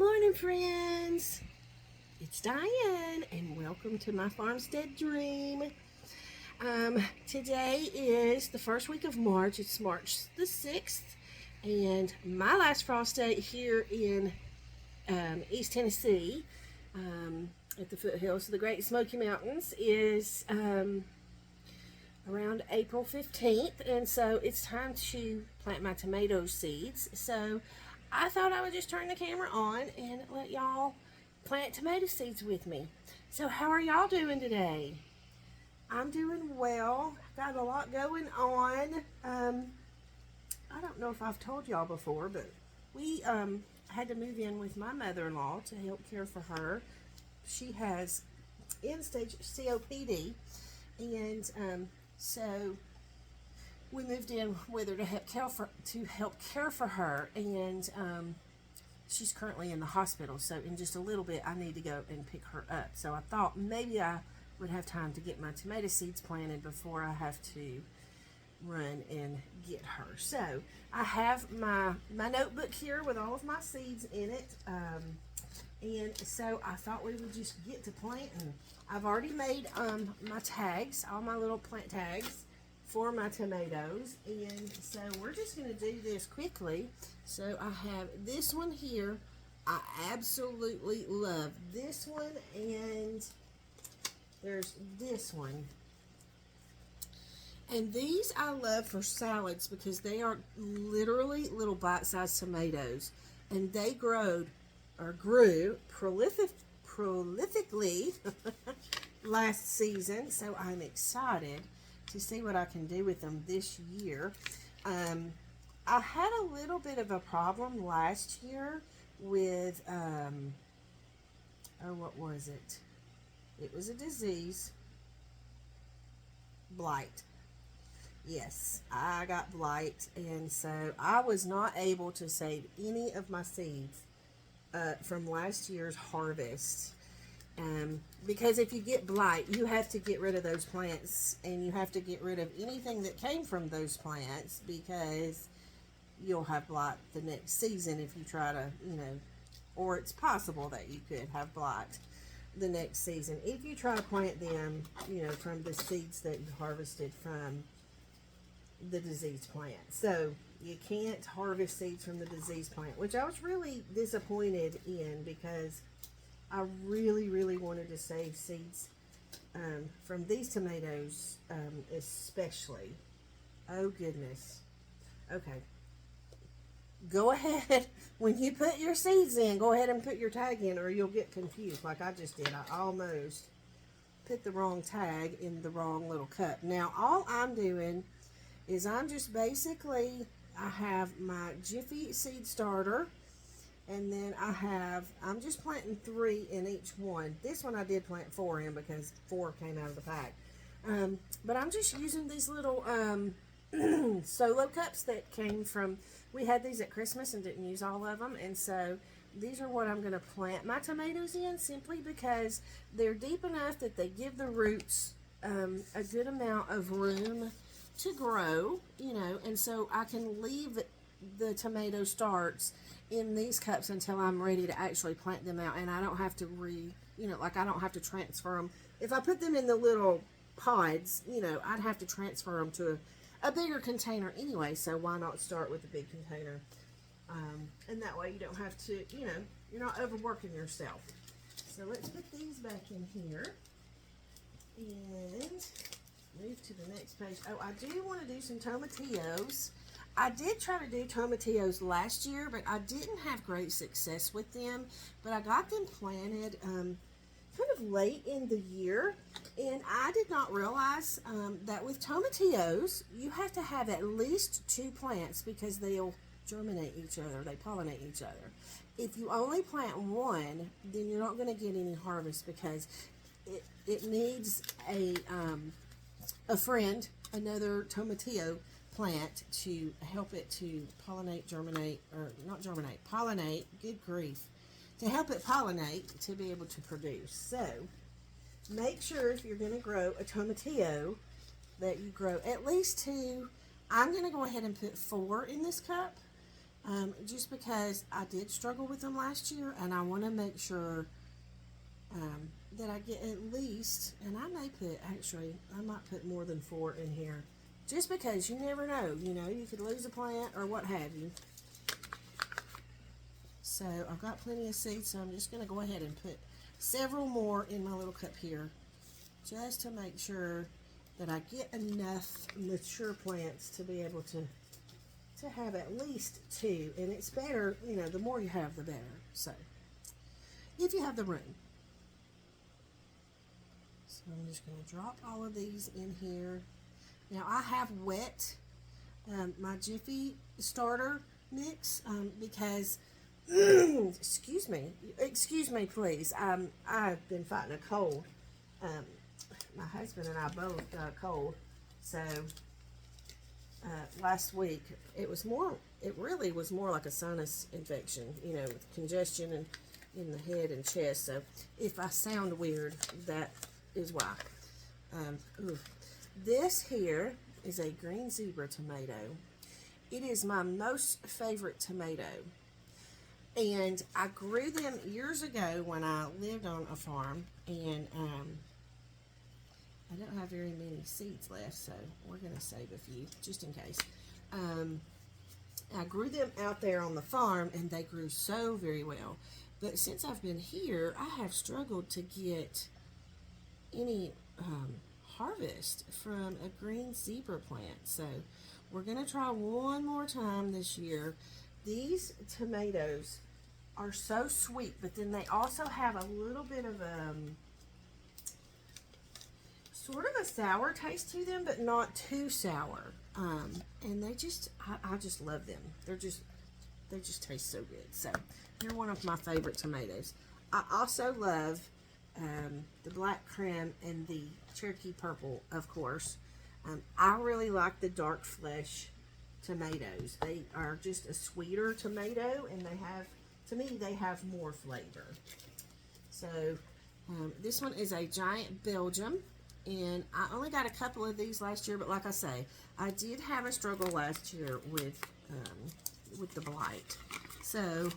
morning, friends. It's Diane, and welcome to my farmstead dream. Today is the first week of March. It's March the 6th, and my last frost date here in East Tennessee, at the foothills of the Great Smoky Mountains, is around April 15th, and so it's time to plant my tomato seeds. So I thought I would just turn the camera on and let y'all plant tomato seeds with me. So how are y'all doing today? I'm doing well. Got a lot going on. I don't know if I've told y'all before, but we had to move in with my mother-in-law to help care for her. She has end-stage COPD, and so we moved in with her to help care for her, and she's currently in the hospital. So in just a little bit, I need to go and pick her up. So I thought maybe I would have time to get my tomato seeds planted before I have to run and get her. So I have my notebook here with all of my seeds in it, and so I thought we would just get to planting. I've already made my tags, all my little plant tags for my tomatoes, and so we're just going to do this quickly. So I have this one here. I absolutely love this one, and there's this one. And these I love for salads because they are literally little bite-sized tomatoes, and they grew prolifically last season. So I'm excited to see what I can do with them this year. I had a little bit of a problem last year with what was it? It was a disease, blight. Yes, I got blight, and so I was not able to save any of my seeds from last year's harvest. Because if you get blight, you have to get rid of those plants, and you have to get rid of anything that came from those plants, because you'll have blight the next season if you try to, or it's possible that you could have blight the next season if you try to plant them, from the seeds that you harvested from the diseased plant. So you can't harvest seeds from the diseased plant, which I was really disappointed in, because I really, really wanted to save seeds from these tomatoes, especially. Oh, goodness. Okay. Go ahead. When you put your seeds in, go ahead and put your tag in, or you'll get confused like I just did. I almost put the wrong tag in the wrong little cup. Now, all I'm doing is I'm just basically, I have my Jiffy seed starter, and then I'm just planting 3 in each one. This one I did plant 4 in because 4 came out of the pack. But I'm just using these little solo cups that came from, we had these at Christmas and didn't use all of them, and so these are what I'm going to plant my tomatoes in, simply because they're deep enough that they give the roots a good amount of room to grow, and so I can leave the tomato starts in these cups until I'm ready to actually plant them out, and I don't have to I don't have to transfer them. If I put them in the little pods, I'd have to transfer them to a bigger container anyway, so why not start with a big container? And that way you don't have to, you're not overworking yourself. So let's put these back in here and move to the next page. Oh, I do want to do some tomatillos. I did try to do tomatillos last year, but I didn't have great success with them. But I got them planted kind of late in the year, and I did not realize that with tomatillos, you have to have at least 2 plants because they'll germinate each other, they pollinate each other. If you only plant 1, then you're not going to get any harvest, because it needs another tomatillo plant to help it to pollinate, pollinate, good grief, to help it pollinate to be able to produce. So make sure if you're going to grow a tomatillo that you grow at least 2. I'm going to go ahead and put 4 in this cup, just because I did struggle with them last year, and I want to make sure that I get at least, and I may put, actually, I might put more than 4 in here, just because you never know, you could lose a plant or what have you. So I've got plenty of seeds, so I'm just going to go ahead and put several more in my little cup here, just to make sure that I get enough mature plants to be able to have at least 2. And it's better, the more you have, the better. So if you have the room. So I'm just going to drop all of these in here. Now I have wet my Jiffy starter mix because excuse me please, I've been fighting a cold. My husband and I both got a cold, so last week it really was more like a sinus infection, with congestion and in the head and chest. So if I sound weird, that is why. This here is a green zebra tomato. It is my most favorite tomato. And I grew them years ago when I lived on a farm, and I don't have very many seeds left, so we're going to save a few just in case. I grew them out there on the farm, and they grew so very well. But since I've been here, I have struggled to get any harvest from a green zebra plant. So we're going to try one more time this year. These tomatoes are so sweet, but then they also have a little bit of sort of a sour taste to them, but not too sour. And they just, I just love them. They just taste so good. So they're one of my favorite tomatoes. I also love the black creme and the Cherokee purple, of course. I really like the dark flesh tomatoes. They are just a sweeter tomato, and they have more flavor. So this one is a giant Belgium, and I only got a couple of these last year, but like I say, I did have a struggle last year with the blight. So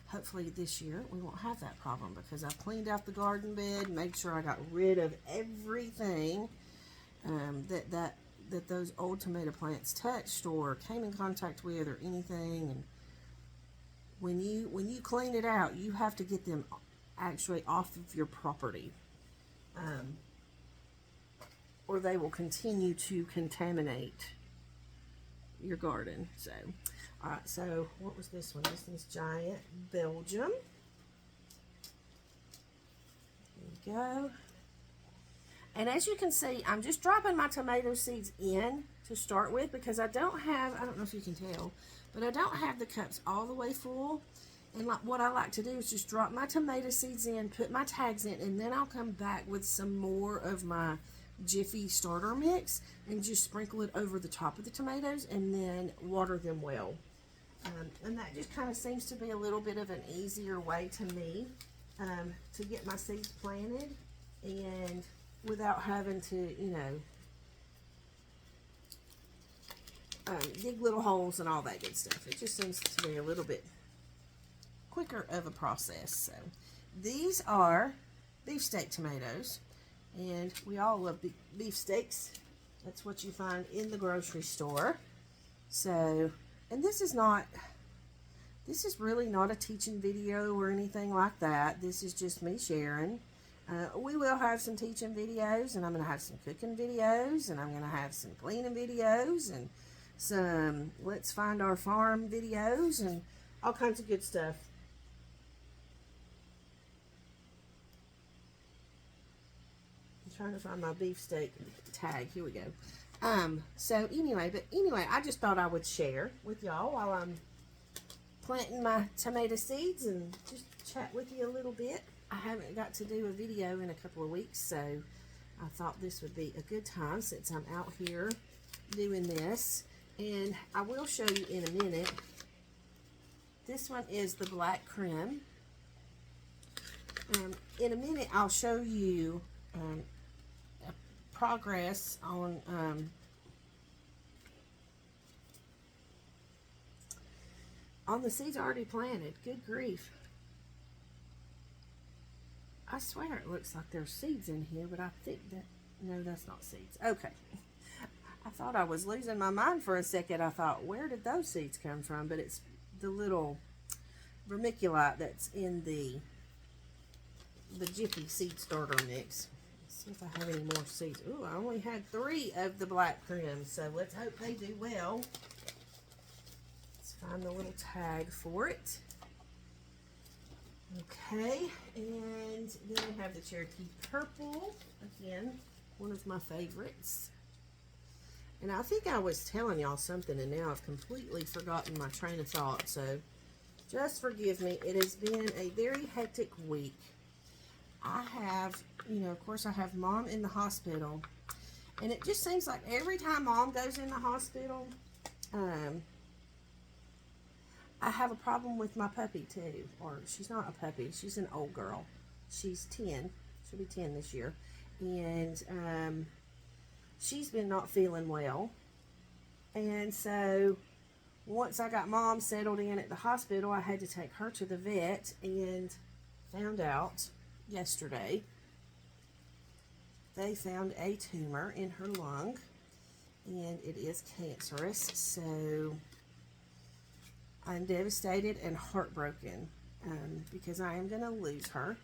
hopefully this year we won't have that problem, because I cleaned out the garden bed, made sure I got rid of everything that those old tomato plants touched or came in contact with or anything. And when you clean it out, you have to get them actually off of your property, or they will continue to contaminate your garden. So all right, so what was this one? This is giant Belgium. There we go. And as you can see, I'm just dropping my tomato seeds in to start with, because I don't know if you can tell, but I don't have the cups all the way full. And what I like to do is just drop my tomato seeds in, put my tags in, and then I'll come back with some more of my Jiffy starter mix and just sprinkle it over the top of the tomatoes and then water them well. And that just kind of seems to be a little bit of an easier way to me to get my seeds planted, and without having to, dig little holes and all that good stuff. It just seems to be a little bit quicker of a process. So these are beefsteak tomatoes, and we all love beef steaks. That's what you find in the grocery store. So, and this is really not a teaching video or anything like that. This is just me sharing. We will have some teaching videos, and I'm going to have some cooking videos, and I'm going to have some cleaning videos, and some let's find our farm videos, and all kinds of good stuff. I'm trying to find my beefsteak tag. Here we go. So anyway, I just thought I would share with y'all while I'm planting my tomato seeds and just chat with you a little bit. I haven't got to do a video in a couple of weeks, so I thought this would be a good time since I'm out here doing this. And I will show you in a minute. This one is the black creme. In a minute, I'll show you progress on on the seeds already planted. Good grief. I swear it looks like there's seeds in here, but I think that, no, that's not seeds. Okay. I thought I was losing my mind for a second. I thought, where did those seeds come from? But it's the little vermiculite that's in the Jiffy seed starter mix. Let's see if I have any more seeds. Ooh, I only had 3 of the black creme, so let's hope they do well. Let's find the little tag for it. Okay, and then we have the Cherokee Purple, again, one of my favorites. And I think I was telling y'all something, and now I've completely forgotten my train of thought, so just forgive me. It has been a very hectic week. I have, you know, of course I have Mom in the hospital, and it just seems like every time Mom goes in the hospital, I have a problem with my puppy too. Or she's not a puppy, she's an old girl. She's 10, she'll be 10 this year. And she's been not feeling well. And so once I got Mom settled in at the hospital, I had to take her to the vet, and found out yesterday they found a tumor in her lung, and it is cancerous. So I'm devastated and heartbroken because I am going to lose her.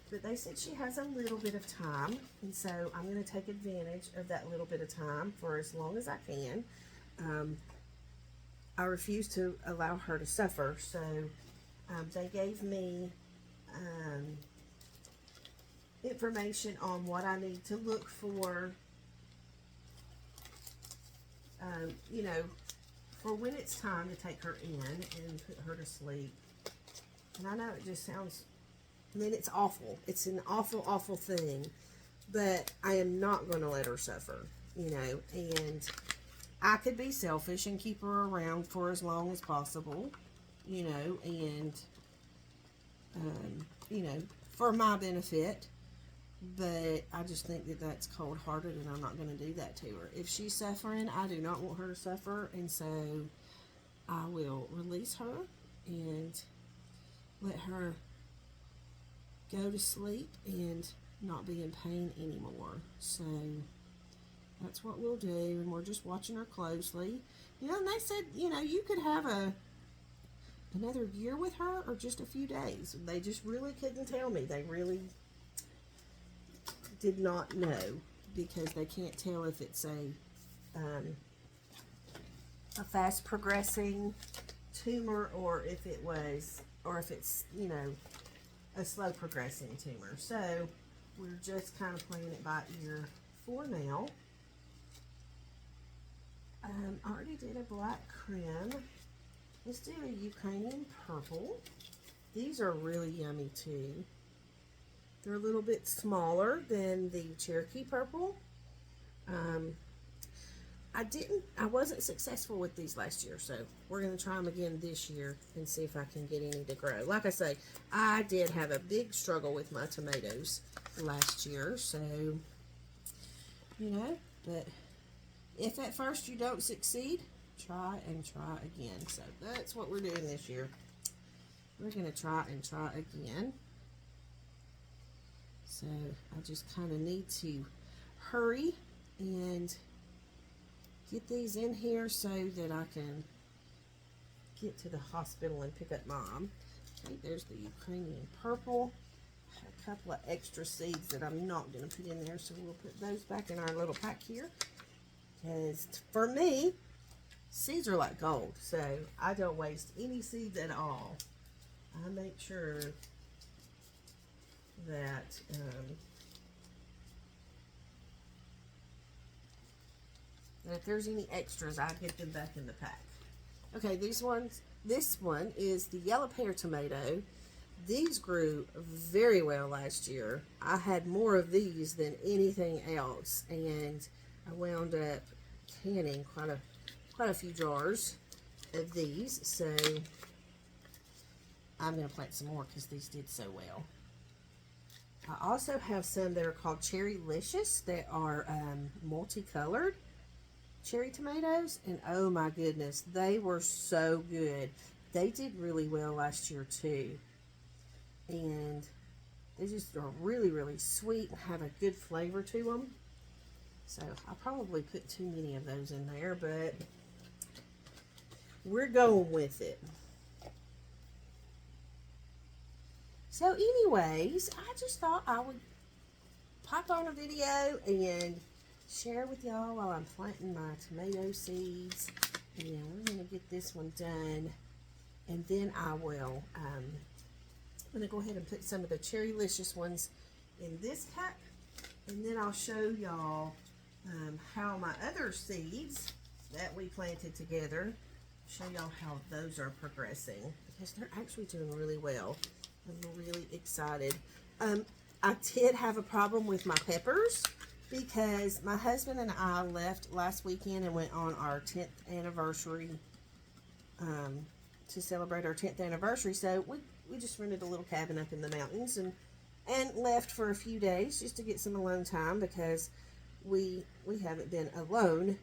But they said she has a little bit of time, and so I'm going to take advantage of that little bit of time for as long as I can. I refuse to allow her to suffer, so they gave me information on what I need to look for, you know, for when it's time to take her in and put her to sleep. And I know it just sounds, I mean, it's awful. It's an awful, awful thing. But I am not going to let her suffer, you know. And I could be selfish and keep her around for as long as possible, you know, and, you know, for my benefit. But I just think that that's cold-hearted, and I'm not going to do that to her. If she's suffering, I do not want her to suffer, and so I will release her and let her go to sleep and not be in pain anymore. So that's what we'll do, and we're just watching her closely. You know, and they said, you know, you could have another year with her or just a few days. They just really couldn't tell me. They really did not know, because they can't tell if it's a fast progressing tumor or if it's, you know, a slow progressing tumor. So we're just kind of playing it by ear for now. I already did a black creme. Let's do a Ukrainian purple. These are really yummy too. They're a little bit smaller than the Cherokee Purple. I wasn't successful with these last year, so we're going to try them again this year and see if I can get any to grow. Like I say, I did have a big struggle with my tomatoes last year, so, you know, but if at first you don't succeed, try and try again. So that's what we're doing this year. We're going to try and try again. So I just kind of need to hurry and get these in here so that I can get to the hospital and pick up Mom. Okay, there's the Ukrainian purple. A couple of extra seeds that I'm not going to put in there, so we'll put those back in our little pack here. Because for me, seeds are like gold, so I don't waste any seeds at all. I make sure that if there's any extras, I get them back in the pack. Okay, this one is the yellow pear tomato. These grew very well last year. I had more of these than anything else, and I wound up canning quite a few jars of these. So I'm going to plant some more because these did so well. I also have some that are called Cherrylicious that are multicolored cherry tomatoes, and oh my goodness, they were so good. they did really well last year too. And they just are really, really sweet and have a good flavor to them. So I probably put too many of those in there, but we're going with it. So anyways, I just thought I would pop on a video and share with y'all while I'm planting my tomato seeds. And we're going to get this one done. And then I will, I'm going to go ahead and put some of the Cherrylicious ones in this cup. And then I'll show y'all how my other seeds that we planted together, show y'all how those are progressing. Because they're actually doing really well. I'm really excited. I did have a problem with my peppers because my husband and I left last weekend and went on our 10th anniversary to celebrate our 10th anniversary. So we just rented a little cabin up in the mountains and left for a few days just to get some alone time because we haven't been alone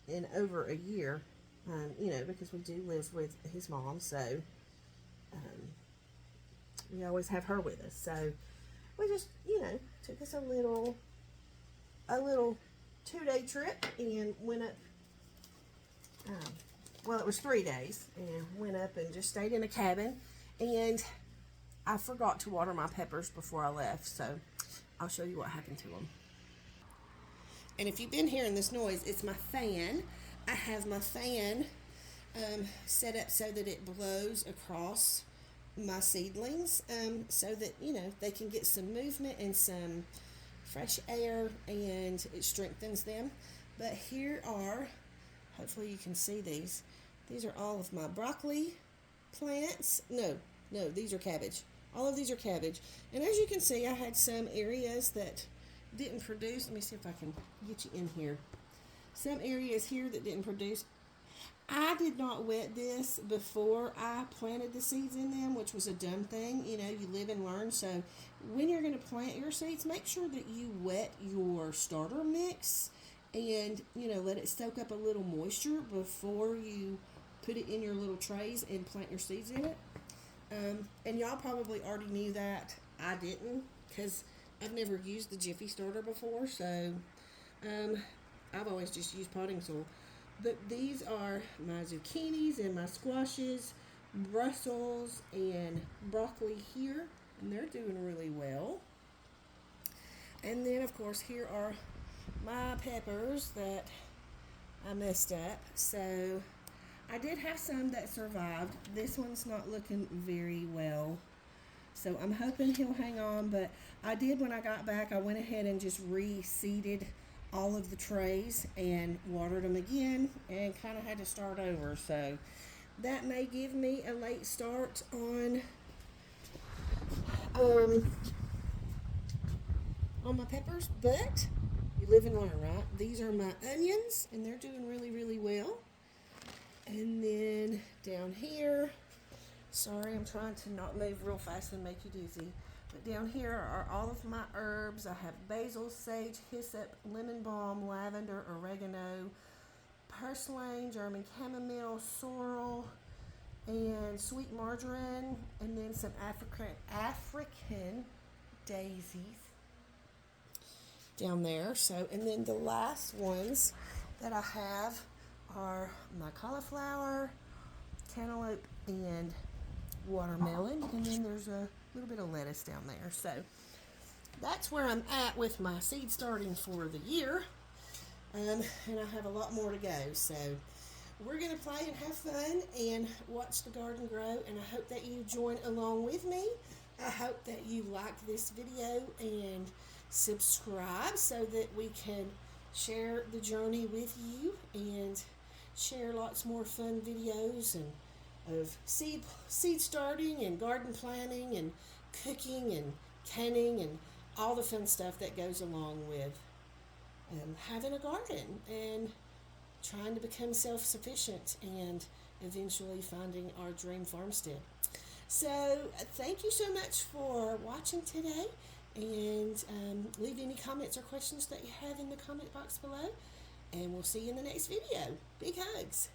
in over a year, you know, because we do live with his mom. So we always have her with us. So we just, you know, took us a little 2-day trip and went up, well, it was 3 days, and went up and just stayed in a cabin. And I forgot to water my peppers before I left, so I'll show you what happened to them. And if you've been hearing this noise, it's my fan. I have my fan set up so that it blows across my seedlings so that, you know, they can get some movement and some fresh air, and it strengthens them. But here are, hopefully you can see these are all of my broccoli plants. No, these are cabbage. All of these are cabbage. And as you can see, I had some areas that didn't produce. Let me see if I can get you in here. Some areas here that didn't produce. I did not wet this before I planted the seeds in them, which was a dumb thing. You know, you live and learn. So when you're going to plant your seeds, make sure that you wet your starter mix and, you know, let it soak up a little moisture before you put it in your little trays and plant your seeds in it. And y'all probably already knew that. I didn't, because I've never used the Jiffy Starter before. So I've always just used potting soil. But these are my zucchinis and my squashes, Brussels and broccoli here, and they're doing really well. And then, of course, here are my peppers that I messed up. So I did have some that survived. This one's not looking very well, so I'm hoping he'll hang on. But I did, when I got back, I went ahead and just reseeded all of the trays and watered them again and kind of had to start over. So that may give me a late start on my peppers, but you live and learn, right? These are my onions, and they're doing really, really well. And then down here, sorry, I'm trying to not move real fast and make you dizzy. But down here are all of my herbs. I have basil, sage, hyssop, lemon balm, lavender, oregano, purslane, German chamomile, sorrel, and sweet marjoram, and then some African daisies down there. So, and then the last ones that I have are my cauliflower, cantaloupe, and watermelon, and then there's a little bit of lettuce down there. So that's where I'm at with my seed starting for the year, and I have a lot more to go. So we're going to play and have fun and watch the garden grow, and I hope that you join along with me. I hope that you like this video and subscribe so that we can share the journey with you and share lots more fun videos and of seed starting and garden planting and cooking and canning and all the fun stuff that goes along with having a garden and trying to become self-sufficient and eventually finding our dream farmstead. So thank you so much for watching today, and leave any comments or questions that you have in the comment box below, and we'll see you in the next video. Big hugs.